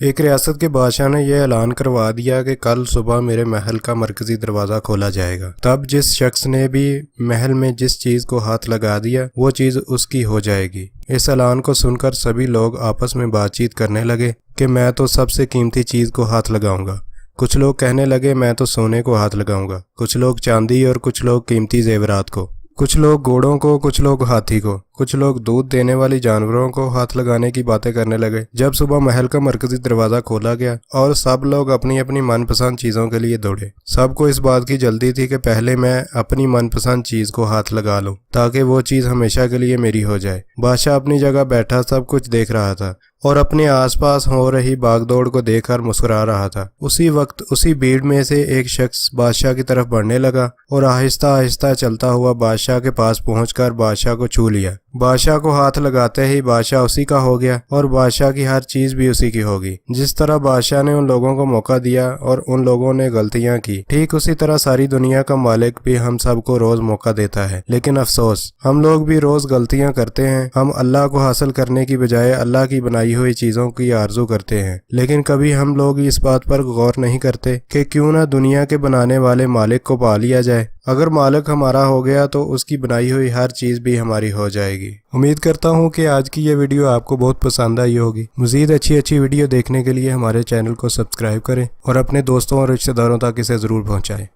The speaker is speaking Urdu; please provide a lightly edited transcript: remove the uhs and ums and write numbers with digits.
ایک ریاست کے بادشاہ نے یہ اعلان کروا دیا کہ کل صبح میرے محل کا مرکزی دروازہ کھولا جائے گا۔ تب جس شخص نے بھی محل میں جس چیز کو ہاتھ لگا دیا وہ چیز اس کی ہو جائے گی۔ اس اعلان کو سن کر سبھی لوگ آپس میں بات چیت کرنے لگے کہ میں تو سب سے قیمتی چیز کو ہاتھ لگاؤں گا۔ کچھ لوگ کہنے لگے میں تو سونے کو ہاتھ لگاؤں گا، کچھ لوگ چاندی اور کچھ لوگ قیمتی زیورات کو، کچھ لوگ گھوڑوں کو، کچھ لوگ ہاتھی کو، کچھ لوگ دودھ دینے والی جانوروں کو ہاتھ لگانے کی باتیں کرنے لگے۔ جب صبح محل کا مرکزی دروازہ کھولا گیا اور سب لوگ اپنی اپنی من پسند چیزوں کے لیے دوڑے، سب کو اس بات کی جلدی تھی کہ پہلے میں اپنی من پسند چیز کو ہاتھ لگا لوں تاکہ وہ چیز ہمیشہ کے لیے میری ہو جائے۔ بادشاہ اپنی جگہ بیٹھا سب کچھ دیکھ رہا تھا اور اپنے آس پاس ہو رہی باغ دوڑ کو دیکھ کر مسکرا رہا تھا۔ اسی وقت اسی بھیڑ میں سے ایک شخص بادشاہ کی طرف بڑھنے لگا اور آہستہ آہستہ چلتا ہوا بادشاہ کے پاس پہنچ کر بادشاہ کو چھو لیا۔ بادشاہ کو ہاتھ لگاتے ہی بادشاہ اسی کا ہو گیا اور بادشاہ کی ہر چیز بھی اسی کی ہوگی۔ جس طرح بادشاہ نے ان لوگوں کو موقع دیا اور ان لوگوں نے غلطیاں کی، ٹھیک اسی طرح ساری دنیا کا مالک بھی ہم سب کو روز موقع دیتا ہے۔ لیکن افسوس، ہم لوگ بھی روز غلطیاں کرتے ہیں۔ ہم اللہ کو حاصل کرنے کی بجائے اللہ کی بنائی ہوئی چیزوں کی آرزو کرتے ہیں، لیکن کبھی ہم لوگ اس بات پر غور نہیں کرتے کہ کیوں نہ دنیا کے بنانے والے مالک کو پا لیا جائے۔ اگر مالک ہمارا ہو گیا تو اس کی بنائی ہوئی ہر چیز بھی ہماری ہو جائے گی۔ امید کرتا ہوں کہ آج کی یہ ویڈیو آپ کو بہت پسند آئی ہوگی۔ مزید اچھی ویڈیو دیکھنے کے لیے ہمارے چینل کو سبسکرائب کریں اور اپنے دوستوں اور رشتہ داروں تک اسے ضرور پہنچائیں۔